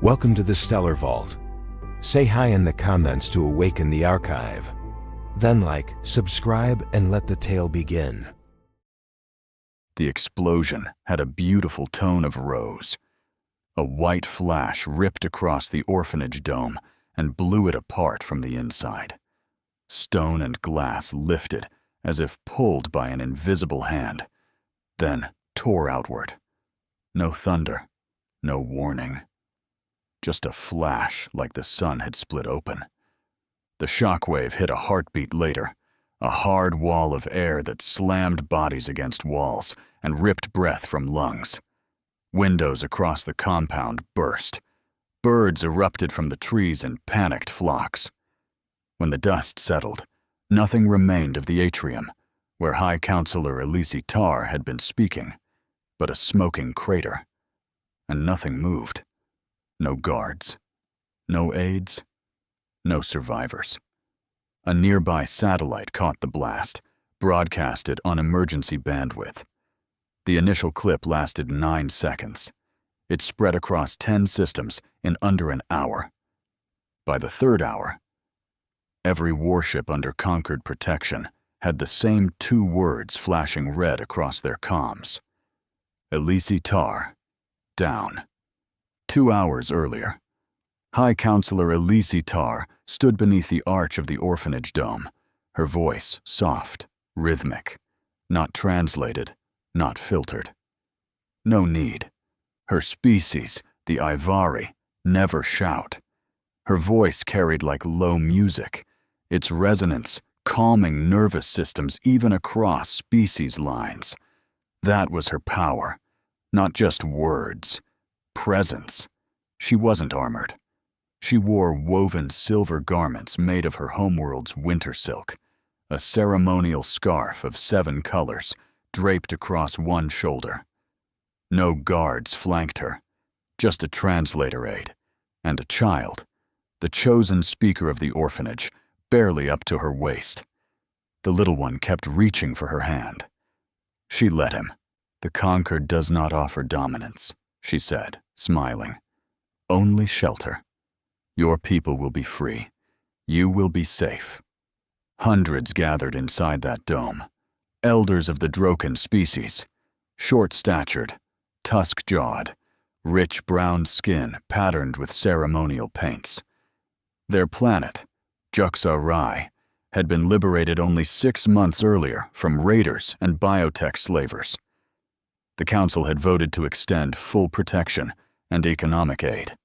Welcome to the Stellar Vault. Say hi in the comments to awaken the archive. Then like, subscribe, and let the tale begin. The explosion had a beautiful tone of rose. A white flash ripped across the orphanage dome and blew it apart from the inside. Stone and glass lifted as if pulled by an invisible hand, then tore outward. No thunder, no warning. Just a flash like the sun had split open. The shockwave hit a heartbeat later, a hard wall of air that slammed bodies against walls and ripped breath from lungs. Windows across the compound burst. Birds erupted from the trees in panicked flocks. When the dust settled, nothing remained of the atrium, where High Counselor Elise Tar had been speaking, but a smoking crater. And nothing moved. No guards, no aides, no survivors. A nearby satellite caught the blast, broadcasted on emergency bandwidth. The initial clip lasted 9 seconds. It spread across 10 systems in under an hour. By the third hour, every warship under Concord protection had the same 2 words flashing red across their comms. Elise Tar, down. 2 hours earlier, High Counselor Elise Tar stood beneath the arch of the orphanage dome, her voice soft, rhythmic, not translated, not filtered. No need. Her species, the Ivari, never shout. Her voice carried like low music, its resonance calming nervous systems even across species lines. That was her power, not just words. Presence. She wasn't armored. She wore woven silver garments made of her homeworld's winter silk, a ceremonial scarf of 7 colors draped across one shoulder. No guards flanked her, just a translator aide, and a child, the chosen speaker of the orphanage, barely up to her waist. The little one kept reaching for her hand. She let him. "The Conquered does not offer dominance," she said, smiling. "Only shelter. Your people will be free. You will be safe." Hundreds gathered inside that dome. Elders of the Droken species, short-statured, tusk-jawed, rich brown skin patterned with ceremonial paints. Their planet, Juxa Rai, had been liberated only 6 months earlier from raiders and biotech slavers. The Council had voted to extend full protection and economic aid.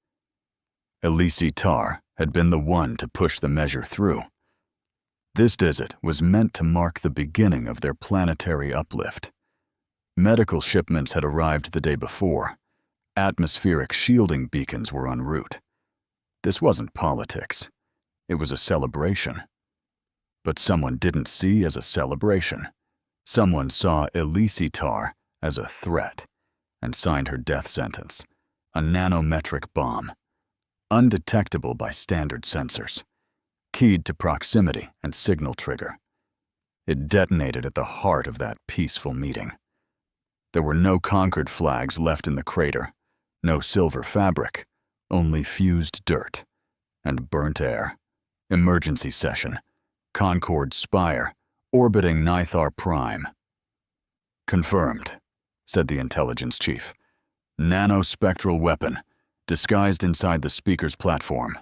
Elise Tar had been the one to push the measure through. This visit was meant to mark the beginning of their planetary uplift. Medical shipments had arrived the day before. Atmospheric shielding beacons were en route. This wasn't politics. It was a celebration. But someone didn't see as a celebration. Someone saw Elise Tar as a threat and signed her death sentence, a nanometric bomb, undetectable by standard sensors, keyed to proximity and signal trigger. It detonated at the heart of that peaceful meeting. There were no Conquered flags left in the crater, no silver fabric, only fused dirt and burnt air. Emergency session. Concord Spire, orbiting Nithar Prime. "Confirmed," said the intelligence chief. "Nanospectral weapon, disguised inside the speaker's platform.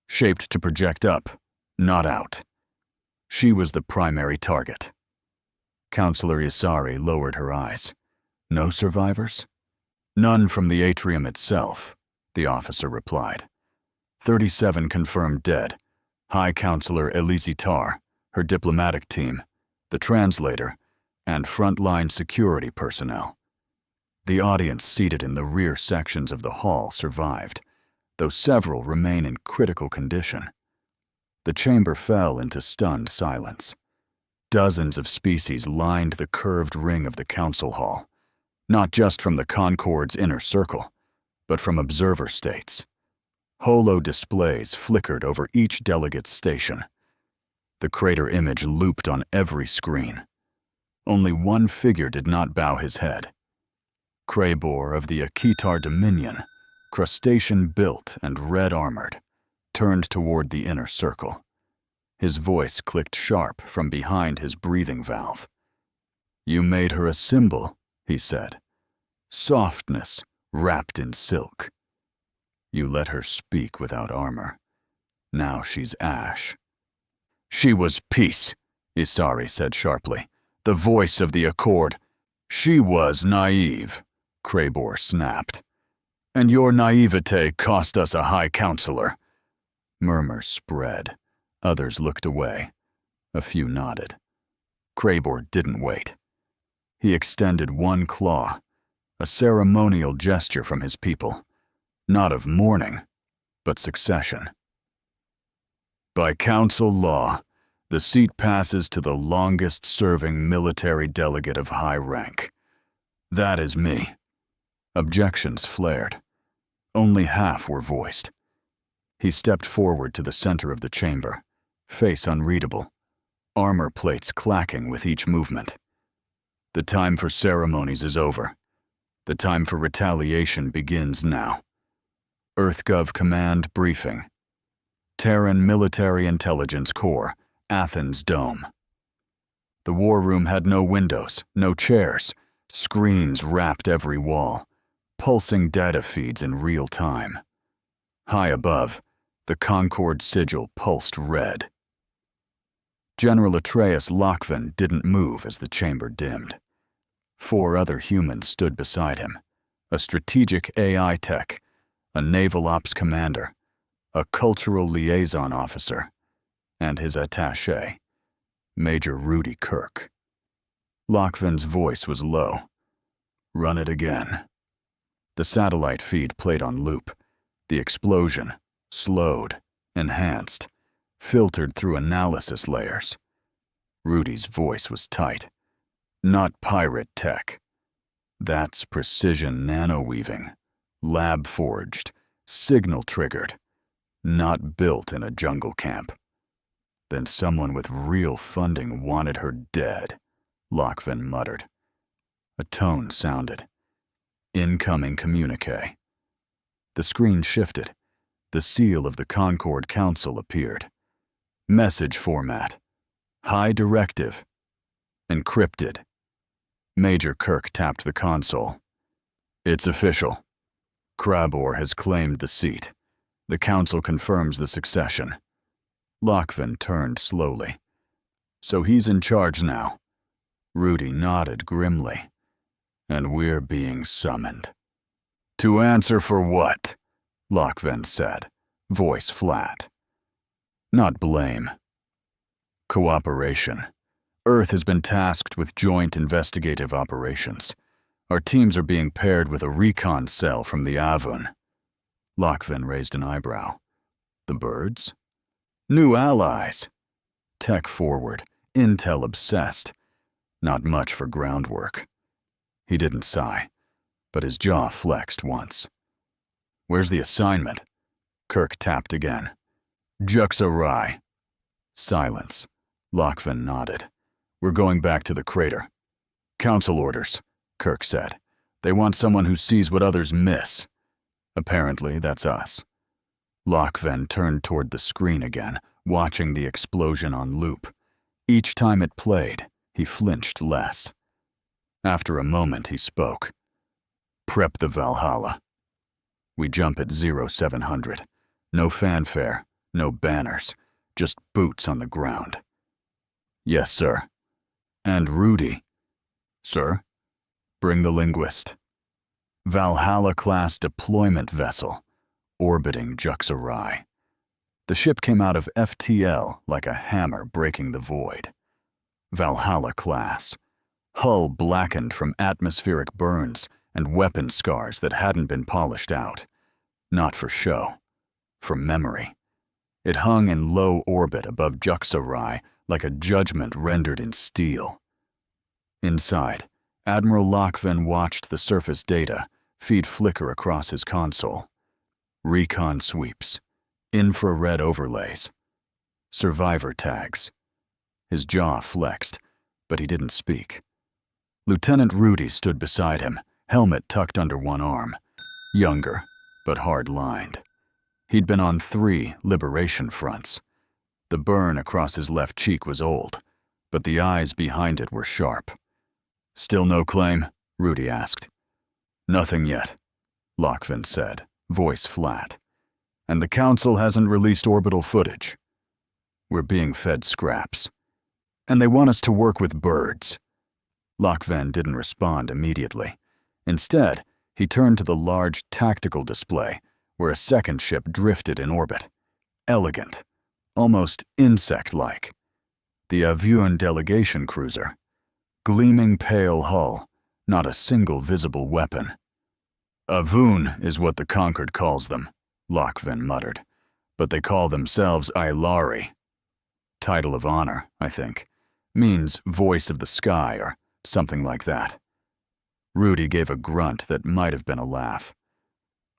Shaped to project up, not out." She was the primary target. Counselor Isari lowered her eyes. "No survivors?" "None from the atrium itself," the officer replied. 37 confirmed dead. High Counselor Elise Tar, her diplomatic team, the translator, and frontline security personnel. The audience seated in the rear sections of the hall survived, though several remain in critical condition. The chamber fell into stunned silence. Dozens of species lined the curved ring of the council hall, not just from the Concord's inner circle, but from observer states. Holo displays flickered over each delegate's station. The crater image looped on every screen. Only one figure did not bow his head. Kraybor of the Akitar Dominion, crustacean built and red armored, turned toward the inner circle. His voice clicked sharp from behind his breathing valve. "You made her a symbol," he said. "Softness wrapped in silk. You let her speak without armor. Now she's ash." "She was peace," Isari said sharply, the voice of the Accord. "She was naive," Krabor snapped. "And your naivete cost us a High Counselor." Murmurs spread. Others looked away. A few nodded. Krabor didn't wait. He extended one claw, a ceremonial gesture from his people, not of mourning, but succession. "By council law, the seat passes to the longest-serving military delegate of high rank. That is me." Objections flared. Only half were voiced. He stepped forward to the center of the chamber, face unreadable, armor plates clacking with each movement. "The time for ceremonies is over. The time for retaliation begins now. EarthGov Command briefing. Terran Military Intelligence Corps, Athens Dome." The war room had no windows, no chairs. Screens wrapped every wall, pulsing data feeds in real time. High above, the Concord sigil pulsed red. General Atreus Lochvin didn't move as the chamber dimmed. 4 other humans stood beside him, a strategic AI tech, a naval ops commander, a cultural liaison officer, and his attaché, Major Rudy Kirk. Lochvin's voice was low. "Run it again." The satellite feed played on loop. The explosion, slowed, enhanced, filtered through analysis layers. Rudy's voice was tight. "Not pirate tech. That's precision nanoweaving, lab-forged, signal-triggered, not built in a jungle camp." "Then someone with real funding wanted her dead," Lochvin muttered. A tone sounded. "Incoming communique." The screen shifted. The seal of the Concord Council appeared. Message format. High directive. Encrypted. Major Kirk tapped the console. "It's official. Krabor has claimed the seat. The council confirms the succession." Lochvin turned slowly. "So he's in charge now." Rudy nodded grimly. "And we're being summoned." "To answer for what?" Lochvin said, voice flat. "Not blame. Cooperation. Earth has been tasked with joint investigative operations. Our teams are being paired with a recon cell from the Avon." Lochvin raised an eyebrow. "The birds?" "New allies. Tech forward, intel obsessed. Not much for groundwork." He didn't sigh, but his jaw flexed once. "Where's the assignment?" Kirk tapped again. "Juxarai." Silence. Lochvin nodded. "We're going back to the crater." "Council orders," Kirk said. "They want someone who sees what others miss." Apparently, that's us. Lochvin turned toward the screen again, watching the explosion on loop. Each time it played, he flinched less. After a moment, he spoke. "Prep the Valhalla. We jump at 0700. No fanfare, no banners, just boots on the ground." "Yes, sir." "And Rudy." "Sir?" "Bring the linguist." Valhalla-class deployment vessel, orbiting Juxarai. The ship came out of FTL like a hammer breaking the void. Valhalla-class. Hull blackened from atmospheric burns and weapon scars that hadn't been polished out. Not for show, for memory. It hung in low orbit above Juxarai like a judgment rendered in steel. Inside, Admiral Lochvin watched the surface data feed flicker across his console. Recon sweeps, infrared overlays, survivor tags. His jaw flexed, but he didn't speak. Lieutenant Rudy stood beside him, helmet tucked under one arm. Younger, but hard-lined. He'd been on 3 liberation fronts. The burn across his left cheek was old, but the eyes behind it were sharp. "Still no claim?" Rudy asked. "Nothing yet," Lochvin said, voice flat. "And the Council hasn't released orbital footage. We're being fed scraps. And they want us to work with birds." Lochvin didn't respond immediately. Instead, he turned to the large tactical display where a second ship drifted in orbit. Elegant, almost insect-like. The Avun delegation cruiser. Gleaming pale hull, not a single visible weapon. "Avun is what the Conquered calls them," Lochvin muttered. "But they call themselves Ilari. Title of honor, I think. Means voice of the sky or something like that." Rudy gave a grunt that might have been a laugh.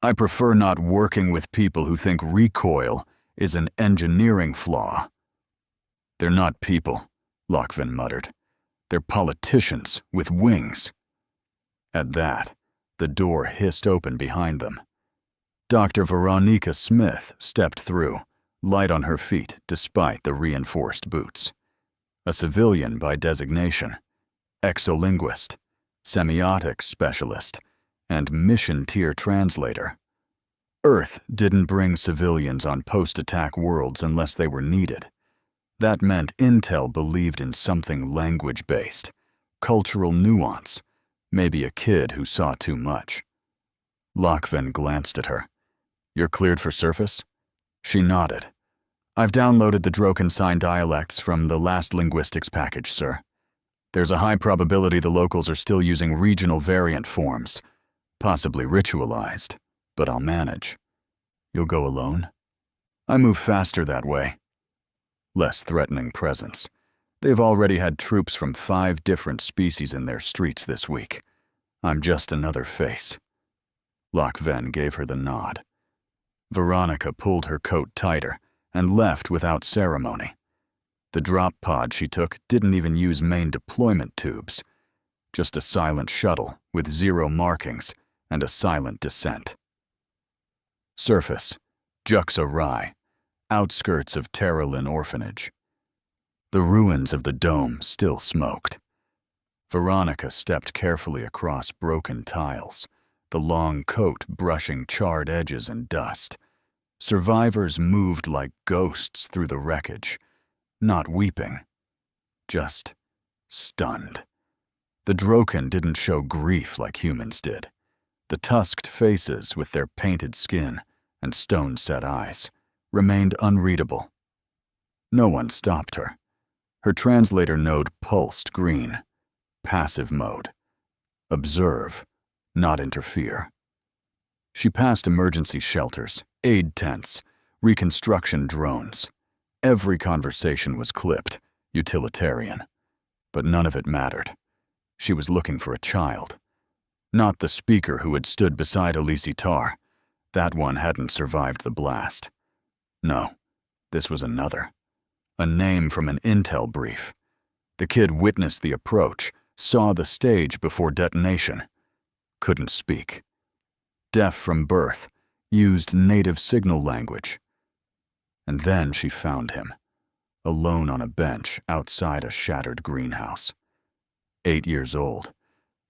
"I prefer not working with people who think recoil is an engineering flaw." "They're not people," Lochvin muttered. "They're politicians with wings." At that, the door hissed open behind them. Dr. Veronica Smith stepped through, light on her feet despite the reinforced boots. A civilian by designation, exolinguist, semiotics specialist, and mission-tier translator. Earth didn't bring civilians on post-attack worlds unless they were needed. That meant Intel believed in something language-based, cultural nuance, maybe a kid who saw too much. Lochvin glanced at her. "You're cleared for surface?" She nodded. "I've downloaded the Droken sign dialects from the last linguistics package, sir. There's a high probability the locals are still using regional variant forms, possibly ritualized, but I'll manage. You'll go alone? I move faster that way." Less threatening presence. They've already had troops from 5 different species in their streets this week. I'm just another face. Lochvin gave her the nod. Veronica pulled her coat tighter and left without ceremony. The drop pod she took didn't even use main deployment tubes, just a silent shuttle with 0 markings and a silent descent. Surface, Juxa Rye, outskirts of Terralin Orphanage. The ruins of the dome still smoked. Veronica stepped carefully across broken tiles, the long coat brushing charred edges and dust. Survivors moved like ghosts through the wreckage, not weeping, just stunned. The Droken didn't show grief like humans did. The tusked faces with their painted skin and stone-set eyes remained unreadable. No one stopped her. Her translator node pulsed green. Passive mode. Observe, not interfere. She passed emergency shelters, aid tents, reconstruction drones. Every conversation was clipped, utilitarian. But none of it mattered. She was looking for a child. Not the speaker who had stood beside Elise Tar. That one hadn't survived the blast. No, this was another. A name from an intel brief. The kid witnessed the approach, saw the stage before detonation. Couldn't speak. Deaf from birth, used native signal language. And then she found him, alone on a bench outside a shattered greenhouse. 8 years old,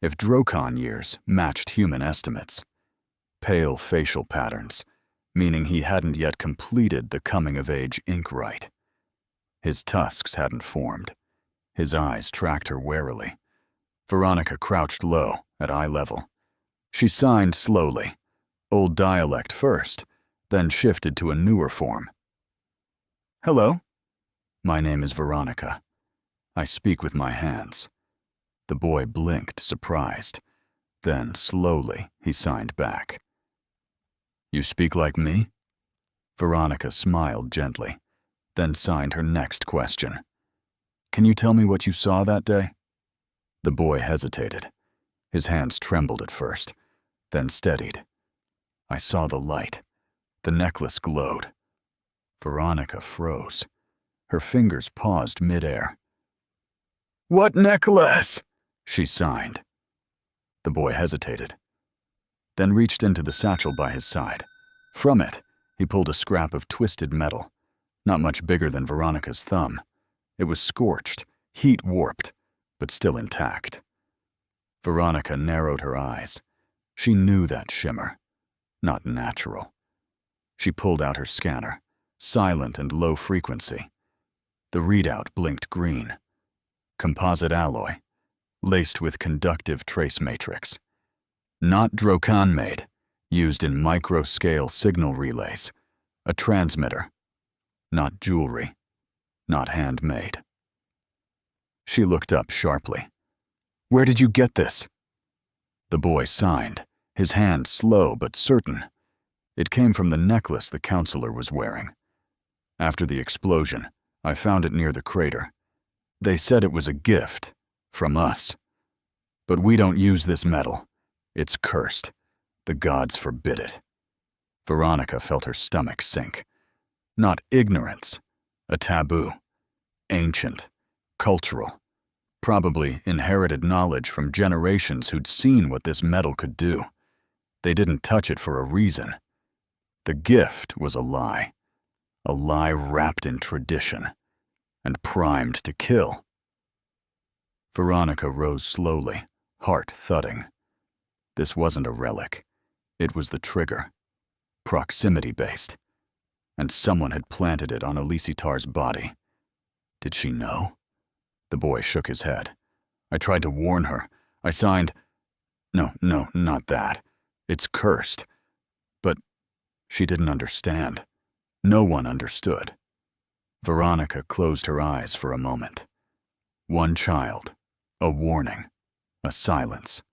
if Drokon years matched human estimates. Pale facial patterns, meaning he hadn't yet completed the coming-of-age ink rite. His tusks hadn't formed. His eyes tracked her warily. Veronica crouched low, at eye level. She signed slowly, old dialect first, then shifted to a newer form. "Hello. My name is Veronica. I speak with my hands." The boy blinked, surprised. Then, slowly, he signed back. "You speak like me?" Veronica smiled gently, then signed her next question. "Can you tell me what you saw that day?" The boy hesitated. His hands trembled at first, then steadied. "I saw the light. The necklace glowed." Veronica froze. Her fingers paused midair. "What necklace?" she signed. The boy hesitated. then reached into the satchel by his side. From it, he pulled a scrap of twisted metal, not much bigger than Veronica's thumb. It was scorched, heat-warped, but still intact. Veronica narrowed her eyes. She knew that shimmer. Not natural. She pulled out her scanner, silent and low frequency. The readout blinked green. Composite alloy, laced with conductive trace matrix. Not Drokan-made, used in micro-scale signal relays. A transmitter. Not jewelry. Not handmade. She looked up sharply. "Where did you get this?" The boy signed, his hand slow but certain. It came from the necklace the counselor was wearing. "After the explosion, I found it near the crater. They said it was a gift, from us. But we don't use this metal. It's cursed. The gods forbid it." Veronica felt her stomach sink. Not ignorance, a taboo. Ancient, cultural. Probably inherited knowledge from generations who'd seen what this metal could do. They didn't touch it for a reason. The gift was a lie wrapped in tradition, and primed to kill. Veronica rose slowly, heart thudding. This wasn't a relic. It was the trigger. Proximity-based. And someone had planted it on Elisitar's body. Did she know? The boy shook his head. "I tried to warn her. I signed—" No, not that. It's cursed. But she didn't understand. No one understood. Veronica closed her eyes for a moment. One child. A warning. A silence.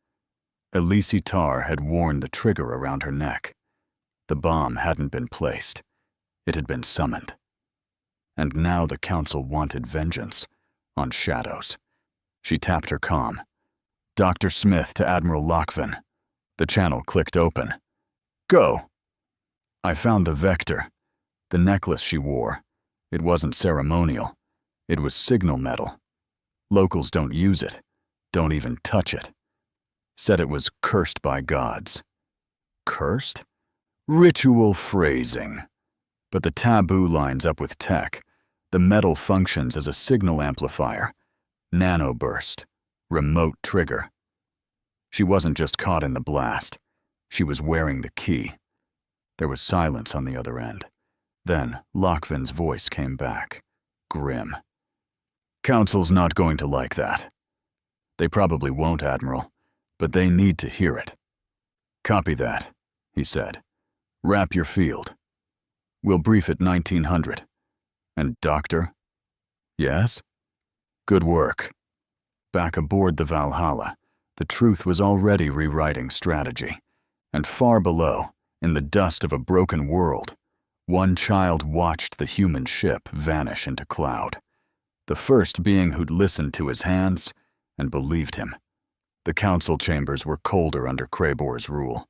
Elisitar had worn the trigger around her neck. The bomb hadn't been placed. It had been summoned. And now the council wanted vengeance. On shadows. She tapped her comm. "Dr. Smith to Admiral Lochvin." The channel clicked open. "Go." "I found the vector. The necklace she wore. It wasn't ceremonial. It was signal metal. Locals don't use it. Don't even touch it. Said it was cursed by gods." Cursed? Ritual phrasing. But the taboo lines up with tech. The metal functions as a signal amplifier. Nanoburst. Remote trigger. She wasn't just caught in the blast. She was wearing the key. There was silence on the other end. Then Lochvin's voice came back. Grim. "Council's not going to like that." "They probably won't, Admiral, but they need to hear it." "Copy that," he said. "Wrap your field. We'll brief at 1900. And Doctor?" "Yes?" "Good work." Back aboard the Valhalla, the truth was already rewriting strategy. And far below, in the dust of a broken world, one child watched the human ship vanish into cloud. The first being who'd listened to his hands and believed him. The council chambers were colder under Krebor's rule.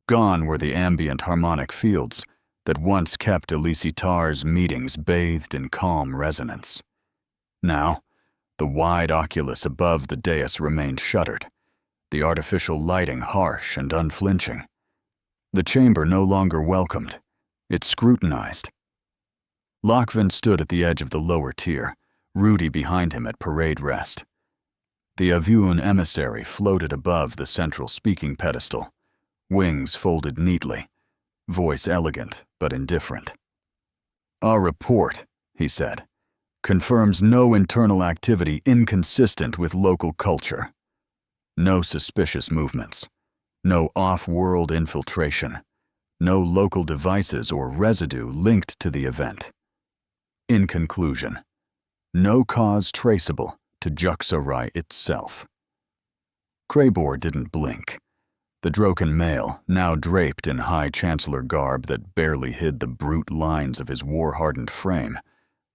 Gone were the ambient harmonic fields that once kept Elisitar's meetings bathed in calm resonance. Now, the wide oculus above the dais remained shuttered, the artificial lighting harsh and unflinching. The chamber no longer welcomed, it scrutinized. Lochvin stood at the edge of the lower tier, Rudy behind him at parade rest. The Avuan emissary floated above the central speaking pedestal, wings folded neatly, voice elegant but indifferent. "Our report," he said, "confirms no internal activity inconsistent with local culture. No suspicious movements, no off-world infiltration, no local devices or residue linked to the event. In conclusion, no cause traceable to Juxarai itself." Krebor didn't blink. The Drokan male, now draped in high chancellor garb that barely hid the brute lines of his war-hardened frame,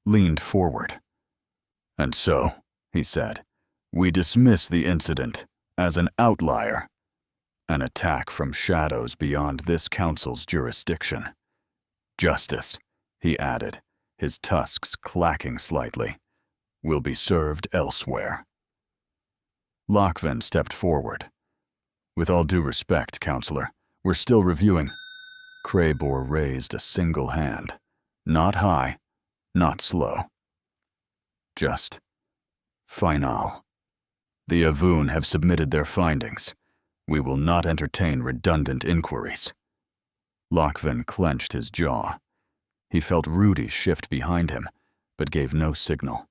leaned forward. "And so," he said, "we dismiss the incident as an outlier, an attack from shadows beyond this council's jurisdiction. Justice," he added, his tusks clacking slightly, "will be served elsewhere." Lochvin stepped forward. "With all due respect, Counselor, We're still reviewing. Reborn raised a single hand. Not high, not slow. Just final. The Avun have submitted their findings. We will not entertain redundant inquiries. Lochvin clenched his jaw. He felt Rudy shift behind him, but gave no signal.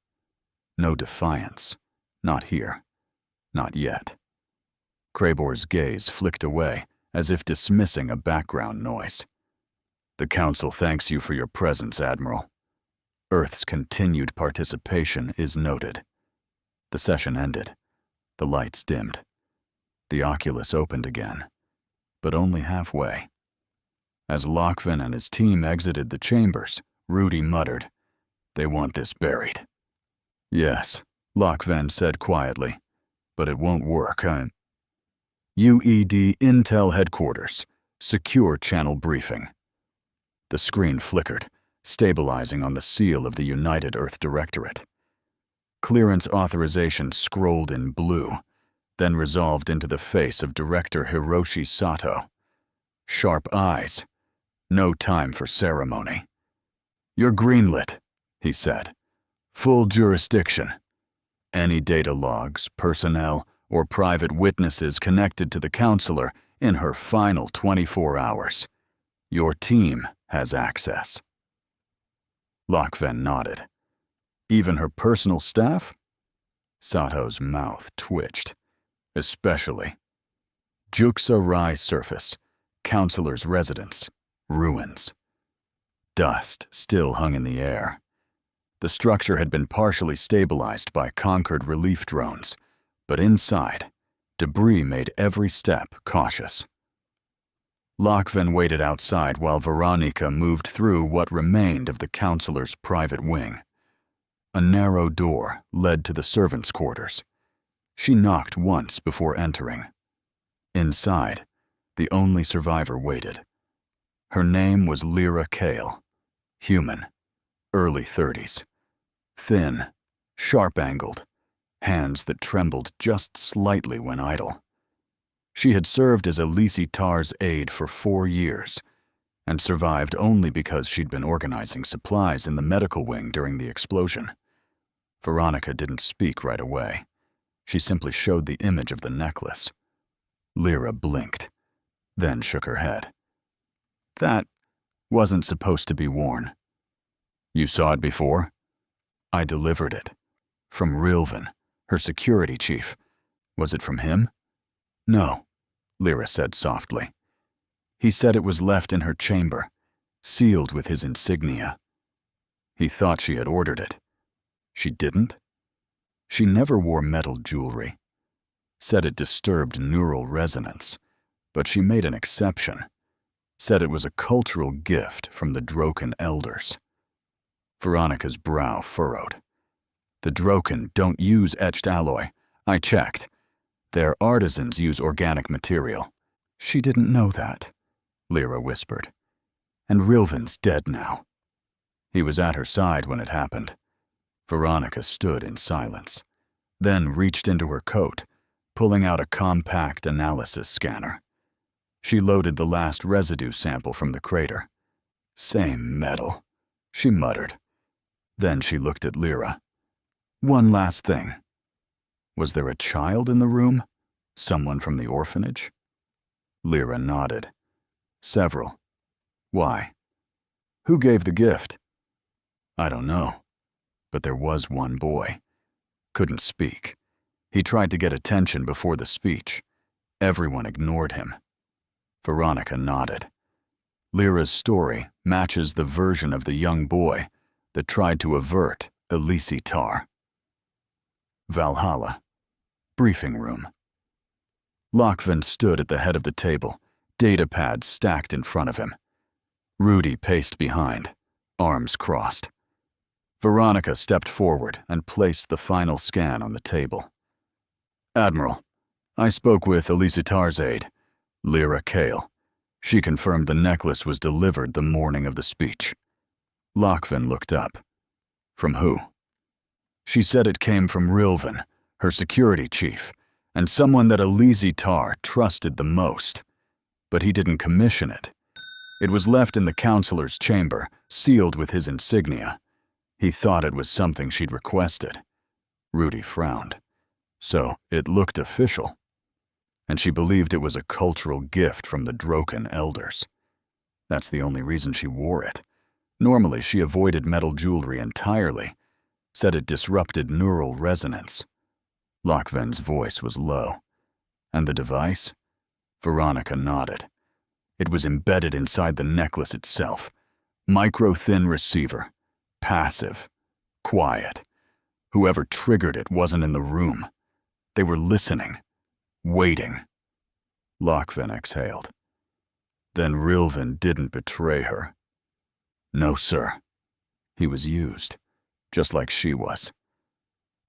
No defiance. Not here. Not yet. Reborn's gaze flicked away, as if dismissing a background noise. The Council thanks you for your presence, Admiral. Earth's continued participation is noted. The session ended. The lights dimmed. The oculus opened again, but only halfway. As Lochvin and his team exited the chambers, Rudy muttered, "They want this buried." "Yes," Lochvin said quietly, "but it won't work, huh?" UED Intel Headquarters. Secure channel briefing. The screen flickered, stabilizing on the seal of the United Earth Directorate. Clearance authorization scrolled in blue, then resolved into the face of Director Hiroshi Sato. Sharp eyes. No time for ceremony. "You're greenlit," he said. "Full jurisdiction. Any data logs, personnel, or private witnesses connected to the counselor in her final 24 hours. Your team has access." Lochvin nodded. "Even her personal staff?" Sato's mouth twitched. "Especially. Juksa Rai surface, counselor's residence, ruins." Dust still hung in the air. The structure had been partially stabilized by Concord relief drones, but inside, debris made every step cautious. Lochvin waited outside while Veronica moved through what remained of the counselor's private wing. A narrow door led to the servants' quarters. She knocked once before entering. Inside, the only survivor waited. Her name was Lyra Kale. Human. Early 30s. Thin, sharp-angled, hands that trembled just slightly when idle. She had served as Elise Tar's aide for 4 years, and survived only because she'd been organizing supplies in the medical wing during the explosion. Veronica didn't speak right away. She simply showed the image of the necklace. Lyra blinked, then shook her head. "That wasn't supposed to be worn." "You saw it before?" "I delivered it. From Rilvan, her security chief. Was it from him?" "No," Lyra said softly. "He said it was left in her chamber, sealed with his insignia. He thought she had ordered it. She didn't? She never wore metal jewelry. Said it disturbed neural resonance, but she made an exception. Said it was a cultural gift from the Droken elders." Veronica's brow furrowed. "The Droken don't use etched alloy. I checked. Their artisans use organic material." "She didn't know that," Lyra whispered. "And Rilvan's dead now." He was at her side when it happened. Veronica stood in silence, then reached into her coat, pulling out a compact analysis scanner. She loaded the last residue sample from the crater. "Same metal," she muttered. Then she looked at Lyra. "One last thing. Was there a child in the room? Someone from the orphanage?" Lyra nodded. "Several. Why? Who gave the gift?" "I don't know. But there was one boy. Couldn't speak. He tried to get attention before the speech. Everyone ignored him." Veronica nodded. Lyra's story matches the version of the young boy that tried to avert Elise Tar. Valhalla. Briefing room. Lochvin stood at the head of the table, data pads stacked in front of him. Rudy paced behind, arms crossed. Veronica stepped forward and placed the final scan on the table. "Admiral, I spoke with Elise Tar's aide, Lyra Kale. She confirmed the necklace was delivered the morning of the speech." Lochvin looked up. "From who?" "She said it came from Rilvan, her security chief, and someone that Elise Tar trusted the most. But he didn't commission it. It was left in the counselor's chamber, sealed with his insignia. He thought it was something she'd requested. Rudy frowned. So it looked official. And she believed it was a cultural gift from the Droken elders. That's the only reason she wore it. Normally, she avoided metal jewelry entirely, said it disrupted neural resonance. Lochven's voice was low. And the device? Veronica nodded. It was embedded inside the necklace itself. Micro-thin receiver. Passive. Quiet. Whoever triggered it wasn't in the room. They were listening. Waiting. Lochven exhaled. Then Rilvan didn't betray her. No, sir. He was used, just like she was.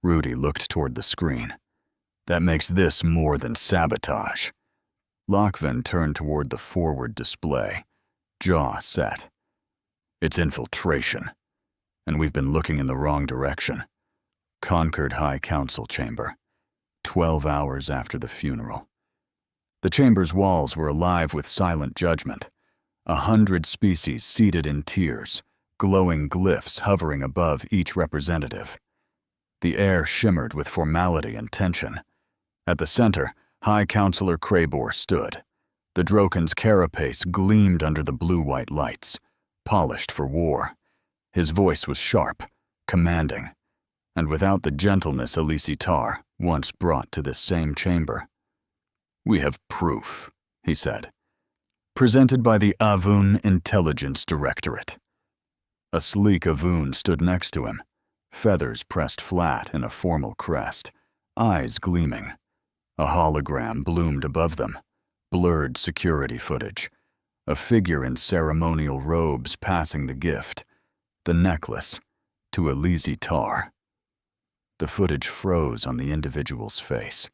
Rudy looked toward the screen. That makes this more than sabotage. Lochven turned toward the forward display, jaw set. It's infiltration, and we've been looking in the wrong direction. Concord High Council chamber, 12 hours after the funeral. The chamber's walls were alive with silent judgment. 100 species seated in tiers, glowing glyphs hovering above each representative. The air shimmered with formality and tension. At the center, High Counselor Krabor stood. The Droken's carapace gleamed under the blue-white lights, polished for war. His voice was sharp, commanding, and without the gentleness Elise Tar once brought to this same chamber. We have proof, he said, presented by the Avun Intelligence Directorate. A sleek Avun stood next to him, feathers pressed flat in a formal crest, eyes gleaming. A hologram bloomed above them, blurred security footage, a figure in ceremonial robes passing the gift, the necklace, to Elise Tar. The footage froze on the individual's face.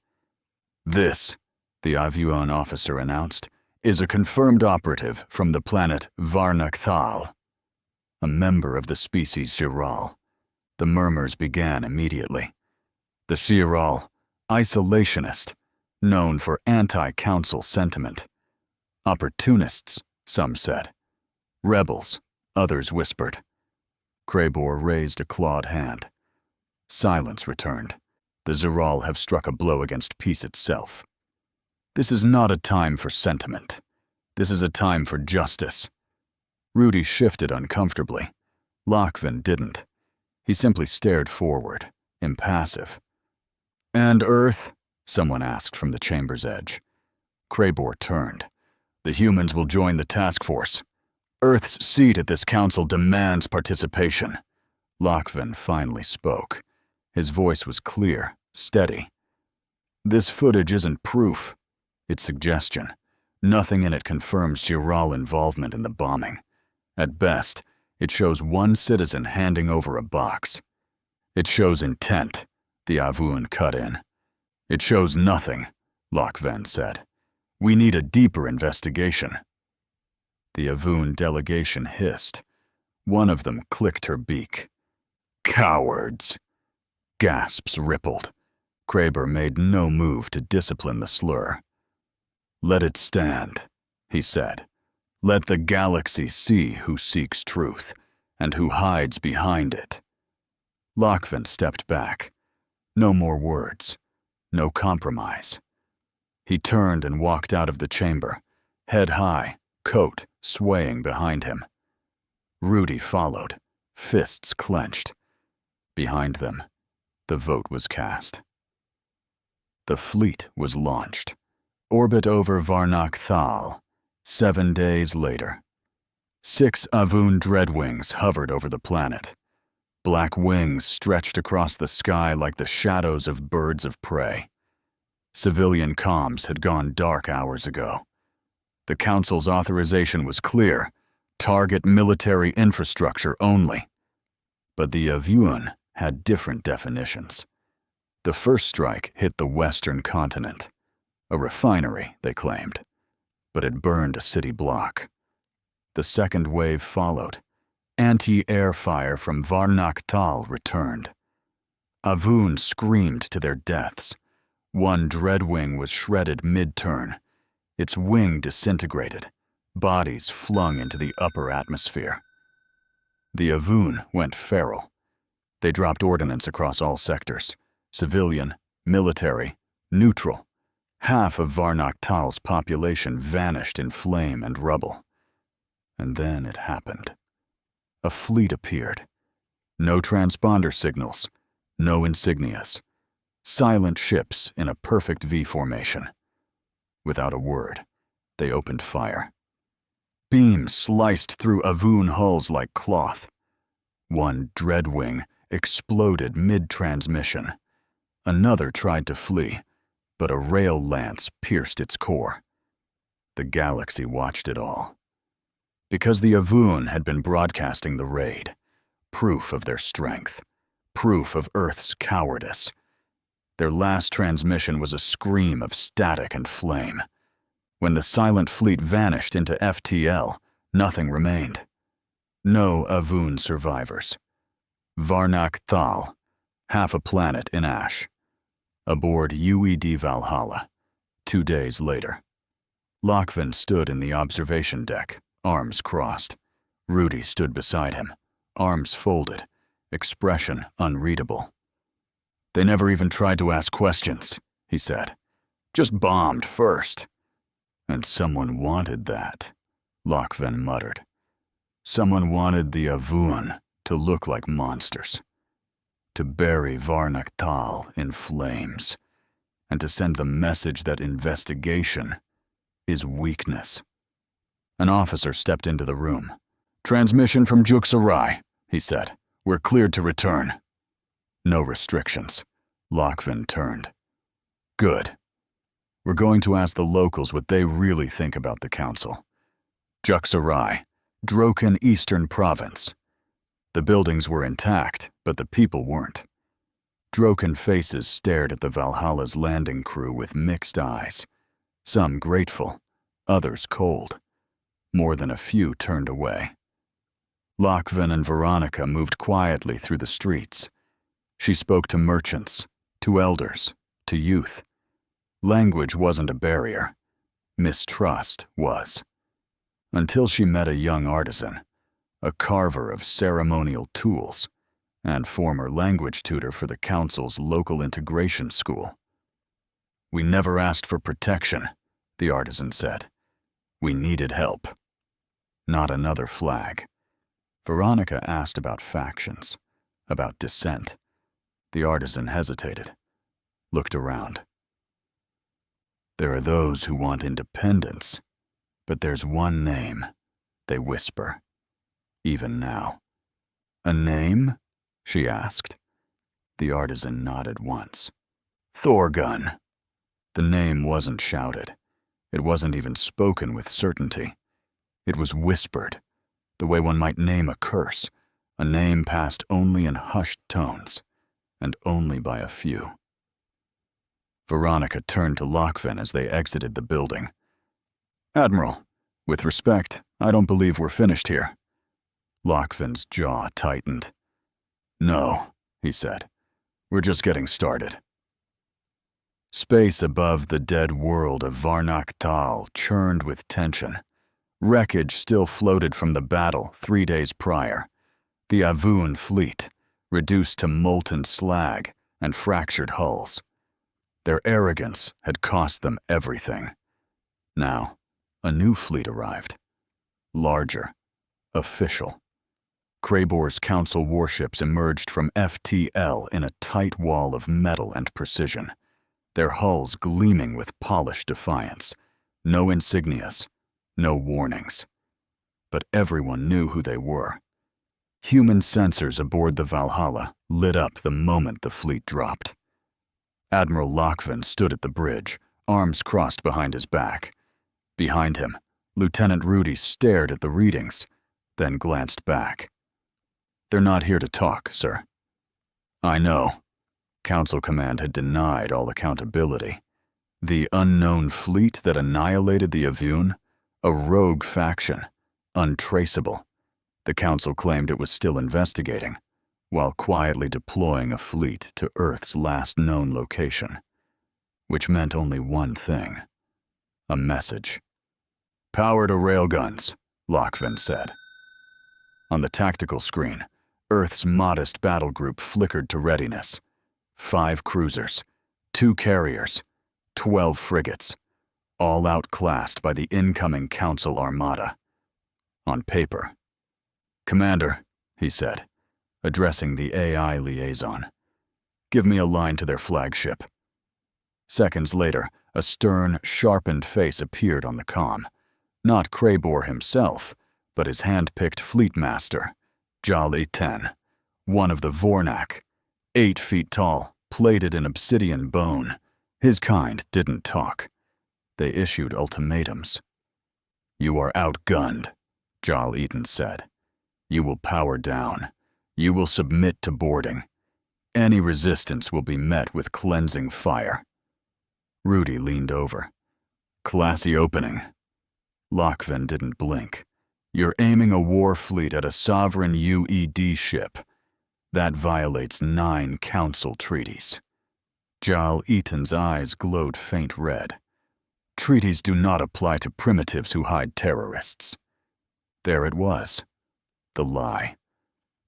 This, the Avuon officer announced, is a confirmed operative from the planet Varnakthal, a member of the species Shiral. The murmurs began immediately. The Shiral, isolationist, known for anti-council sentiment. Opportunists, some said. Rebels, others whispered. Krabor raised a clawed hand. Silence returned. The Ziral have struck a blow against peace itself. This is not a time for sentiment. This is a time for justice. Rudy shifted uncomfortably. Lochven didn't. He simply stared forward, impassive. And Earth? Someone asked from the chamber's edge. Krabor turned. The humans will join the task force. Earth's seat at this council demands participation. Lochven finally spoke. His voice was clear, steady. This footage isn't proof. It's suggestion. Nothing in it confirms Shiral involvement in the bombing. At best, it shows one citizen handing over a box. It shows intent, the Avun cut in. It shows nothing, Lochven said. We need a deeper investigation. The Avun delegation hissed. One of them clicked her beak. Cowards! Gasps rippled. Krabor made no move to discipline the slur. Let it stand, he said. Let the galaxy see who seeks truth and who hides behind it. Lochven stepped back. No more words. No compromise. He turned and walked out of the chamber, head high, coat swaying behind him. Rudy followed, fists clenched. Behind them, the vote was cast. The fleet was launched. Orbit over Varnakthal, 7 days later. 6 Avun dreadwings hovered over the planet. Black wings stretched across the sky like the shadows of birds of prey. Civilian comms had gone dark hours ago. The Council's authorization was clear: target military infrastructure only. But the Avuon had different definitions. The first strike hit the western continent. A refinery, they claimed, but it burned a city block. The second wave followed. Anti-air fire from Varnakthal returned. Avun screamed to their deaths. One dreadwing was shredded mid-turn. Its wing disintegrated, bodies flung into the upper atmosphere. The Avoon went feral. They dropped ordnance across all sectors, civilian, military, neutral. Half of Varnak Tal's population vanished in flame and rubble. And then it happened. A fleet appeared. No transponder signals, no insignias. Silent ships in a perfect V formation. Without a word, they opened fire. Beams sliced through Avoon hulls like cloth. One Dreadwing exploded mid-transmission. Another tried to flee, but a rail lance pierced its core. The galaxy watched it all. Because the Avoon had been broadcasting the raid, proof of their strength, proof of Earth's cowardice. Their last transmission was a scream of static and flame. When the silent fleet vanished into FTL, nothing remained. No Avoon survivors. Varnak Tal, half a planet in ash. Aboard UED Valhalla, 2 days later. Lochvin stood in the observation deck, arms crossed. Rudy stood beside him, arms folded, expression unreadable. "They never even tried to ask questions," he said. "Just bombed first." "And someone wanted that," Lochvin muttered. "Someone wanted the Avoon to look like monsters, to bury Varnak Tal in flames, and to send the message that investigation is weakness." An officer stepped into the room. "Transmission from Juxarai," he said. "We're cleared to return." No restrictions. Lochvin turned. "Good. We're going to ask the locals what they really think about the council. Juxarai, Droken Eastern Province. The buildings were intact, but the people weren't. Droken faces stared at the Valhalla's landing crew with mixed eyes. Some grateful, others cold. More than a few turned away. Lochvin and Veronica moved quietly through the streets. She spoke to merchants, to elders, to youth. Language wasn't a barrier. Mistrust was. Until she met a young artisan, a carver of ceremonial tools, and former language tutor for the council's local integration school. "We never asked for protection," the artisan said. "We needed help." Not another flag. Veronica asked about factions, about dissent. The artisan hesitated, looked around. "There are those who want independence, but there's one name," they whisper, even now. "A name?" she asked. The artisan nodded once. "Thorgun." The name wasn't shouted. It wasn't even spoken with certainty. It was whispered, the way one might name a curse, a name passed only in hushed tones, and only by a few. Veronica turned to Lochvin as they exited the building. "Admiral, with respect, I don't believe we're finished here." Lochvin's jaw tightened. "No," he said. "We're just getting started." Space above the dead world of Varnak Tal churned with tension. Wreckage still floated from the battle 3 days prior. The Avoon fleet, reduced to molten slag and fractured hulls. Their arrogance had cost them everything. Now, a new fleet arrived. Larger, official. Krabor's council warships emerged from FTL in a tight wall of metal and precision, their hulls gleaming with polished defiance. No insignias, no warnings. But everyone knew who they were. Human sensors aboard the Valhalla lit up the moment the fleet dropped. Admiral Lochvin stood at the bridge, arms crossed behind his back. Behind him, Lieutenant Rudy stared at the readings, then glanced back. "They're not here to talk, sir." "I know." Council Command had denied all accountability. The unknown fleet that annihilated the Avoon, a rogue faction, untraceable. The Council claimed it was still investigating, while quietly deploying a fleet to Earth's last known location, which meant only one thing. A message. "Power to railguns," Lockvin said. On the tactical screen, Earth's modest battle group flickered to readiness. 5 cruisers, 2 carriers, 12 frigates, all outclassed by the incoming Council armada. On paper. "Commander," he said, addressing the AI liaison, "give me a line to their flagship." Seconds later, a stern, sharpened face appeared on the comm. Not Kraybor himself, but his hand-picked fleet master, Jal-10, one of the Vornak, 8 feet tall, plated in obsidian bone. His kind didn't talk. They issued ultimatums. "You are outgunned," Jal-10 said. "You will power down. You will submit to boarding. Any resistance will be met with cleansing fire." Rudy leaned over. "Classy opening." Lockvin didn't blink. "You're aiming a war fleet at a sovereign UED ship. That violates 9 Council treaties." Jal-10's eyes glowed faint red. "Treaties do not apply to primitives who hide terrorists." There it was. The lie.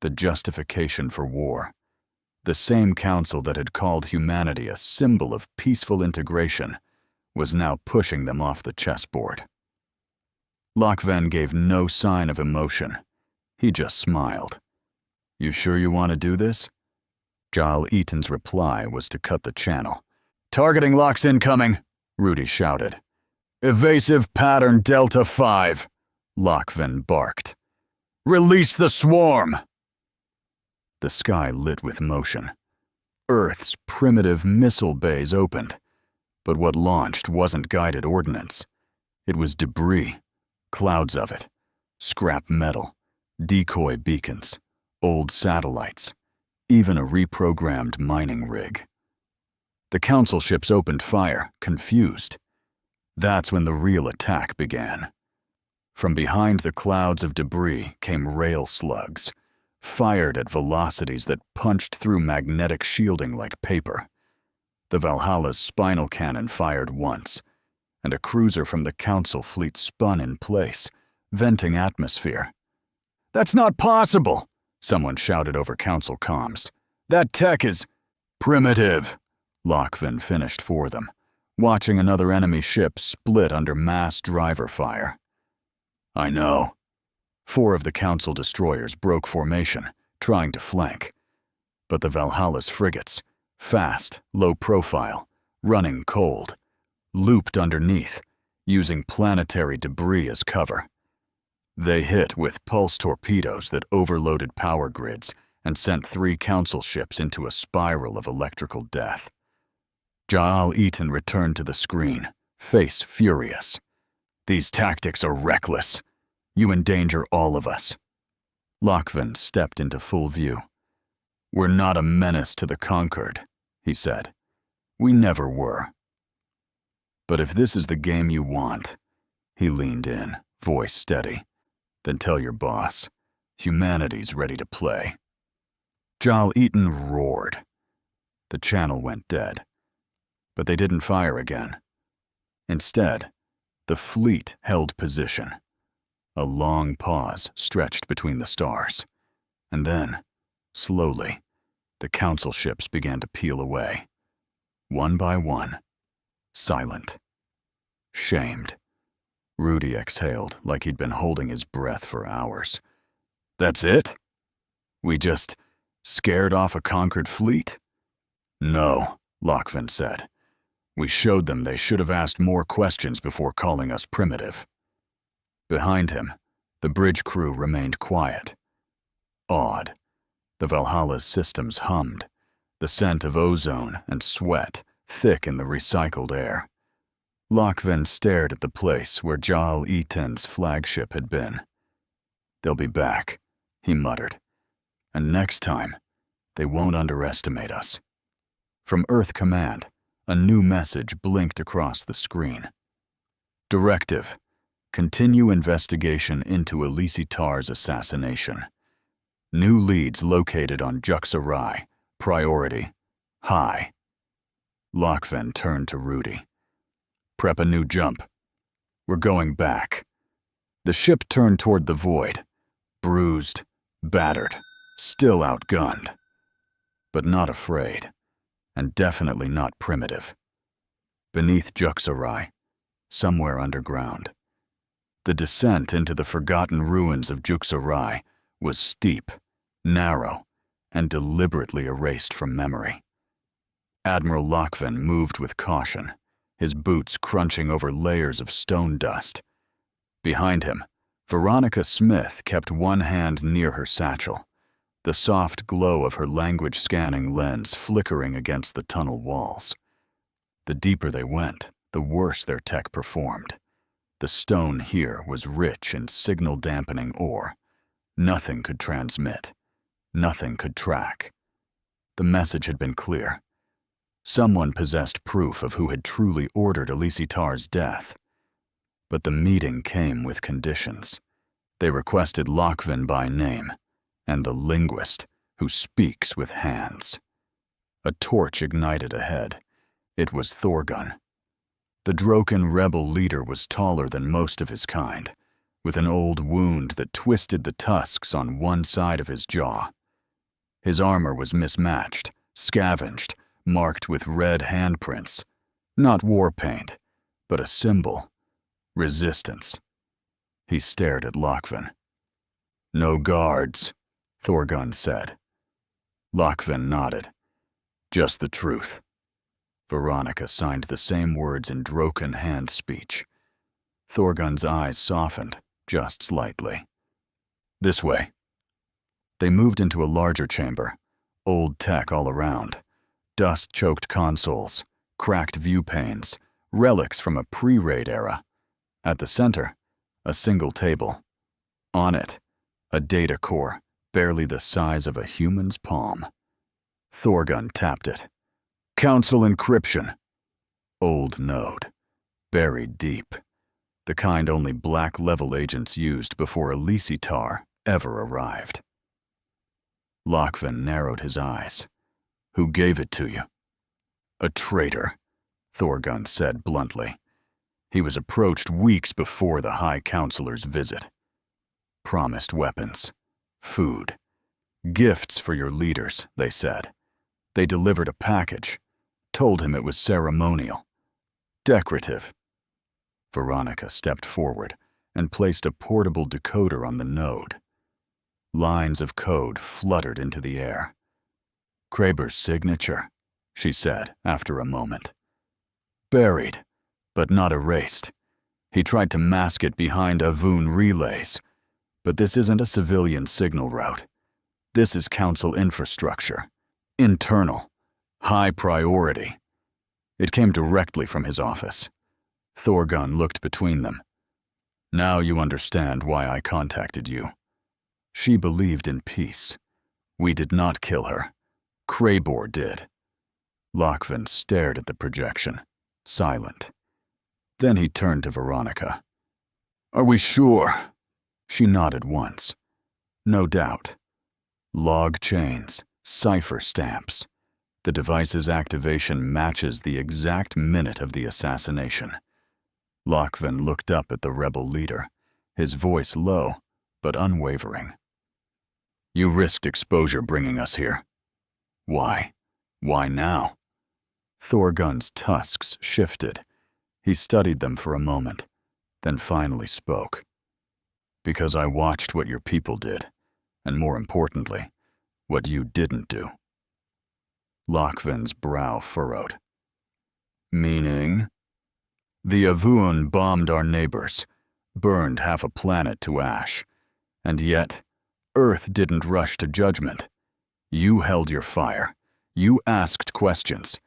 The justification for war. The same council that had called humanity a symbol of peaceful integration was now pushing them off the chessboard. Lockvin gave no sign of emotion. He just smiled. "You sure you want to do this?" Jal-10's reply was to cut the channel. "Targeting locks incoming," Rudy shouted. "Evasive pattern Delta 5, Lockvin barked. "Release the swarm!" The sky lit with motion. Earth's primitive missile bays opened, but what launched wasn't guided ordnance. It was debris, clouds of it, scrap metal, decoy beacons, old satellites, even a reprogrammed mining rig. The council ships opened fire, confused. That's when the real attack began. From behind the clouds of debris came rail slugs, fired at velocities that punched through magnetic shielding like paper. The Valhalla's spinal cannon fired once, and a cruiser from the Council fleet spun in place, venting atmosphere. "That's not possible!" someone shouted over Council comms. "That tech is primitive," Lockvin finished for them, watching another enemy ship split under mass driver fire. "I know." 4 of the Council destroyers broke formation, trying to flank. But the Valhalla's frigates, fast, low profile, running cold, looped underneath, using planetary debris as cover. They hit with pulse torpedoes that overloaded power grids and sent 3 Council ships into a spiral of electrical death. Jal-10 returned to the screen, face furious. "These tactics are reckless. You endanger all of us." Lockvin stepped into full view. "We're not a menace to the conquered," he said. "We never were. But if this is the game you want," he leaned in, voice steady, "then tell your boss. Humanity's ready to play." Jal-10 roared. The channel went dead. But they didn't fire again. Instead, the fleet held position. A long pause stretched between the stars. And then, slowly, the Council ships began to peel away. One by one. Silent. Shamed. Rudy exhaled like he'd been holding his breath for hours. "That's it? We just scared off a conquered fleet?" "No," Lockvin said. "We showed them they should have asked more questions before calling us primitive." Behind him, the bridge crew remained quiet. Awed. The Valhalla's systems hummed, the scent of ozone and sweat thick in the recycled air. Lockvin stared at the place where Jal-10's flagship had been. "They'll be back," he muttered. "And next time, they won't underestimate us." From Earth Command, a new message blinked across the screen. "Directive. Continue investigation into Elise Tar's assassination. New leads located on Juxarai. Priority high." Lockvin turned to Rudy. "Prep a new jump. We're going back." The ship turned toward the void, bruised, battered, still outgunned. But not afraid, and definitely not primitive. Beneath Juxarai, somewhere underground, the descent into the forgotten ruins of Juxarai was steep, narrow, and deliberately erased from memory. Admiral Lochvin moved with caution, his boots crunching over layers of stone dust. Behind him, Veronica Smith kept one hand near her satchel, the soft glow of her language-scanning lens flickering against the tunnel walls. The deeper they went, the worse their tech performed. The stone here was rich in signal-dampening ore. Nothing could transmit. Nothing could track. The message had been clear. Someone possessed proof of who had truly ordered Elisitar's death. But the meeting came with conditions. They requested Lochvin by name, and the linguist who speaks with hands. A torch ignited ahead. It was Thorgun. The Droken rebel leader was taller than most of his kind, with an old wound that twisted the tusks on one side of his jaw. His armor was mismatched, scavenged, marked with red handprints. Not war paint, but a symbol. Resistance. He stared at Lochvin. "No guards," Thorgun said. Lochvin nodded. "Just the truth." Veronica signed the same words in Droken hand speech. Thorgun's eyes softened, just slightly. "This way." They moved into a larger chamber, old tech all around. Dust-choked consoles, cracked view panes, relics from a pre-raid era. At the center, a single table. On it, a data core, barely the size of a human's palm. Thorgun tapped it. "Council encryption." Old node. Buried deep. The kind only black-level agents used before Elisitar ever arrived. Lochvin narrowed his eyes. "Who gave it to you?" "A traitor," Thorgun said bluntly. "He was approached weeks before the High Counselor's visit. Promised weapons, food, gifts for your leaders, they said. They delivered a package, told him it was ceremonial, decorative." Veronica stepped forward and placed a portable decoder on the node. Lines of code fluttered into the air. "Kraber's signature," she said after a moment. "Buried, but not erased. He tried to mask it behind Avun relays. But this isn't a civilian signal route. This is Council infrastructure. Internal. High priority." It came directly from his office. Thorgun looked between them. "Now you understand why I contacted you. She believed in peace. We did not kill her. Krabor did." Lochvin stared at the projection, silent. Then he turned to Veronica. "Are we sure?" She nodded once. "No doubt. Log chains, cipher stamps. The device's activation matches the exact minute of the assassination." Lochvin looked up at the rebel leader, his voice low but unwavering. "You risked exposure bringing us here. Why? Why now?" Thorgun's tusks shifted. He studied them for a moment, then finally spoke. "Because I watched what your people did, and more importantly, what you didn't do." Lochvin's brow furrowed. "Meaning?" "The Avun bombed our neighbors, burned half a planet to ash, and yet, Earth didn't rush to judgment. You held your fire. You asked questions,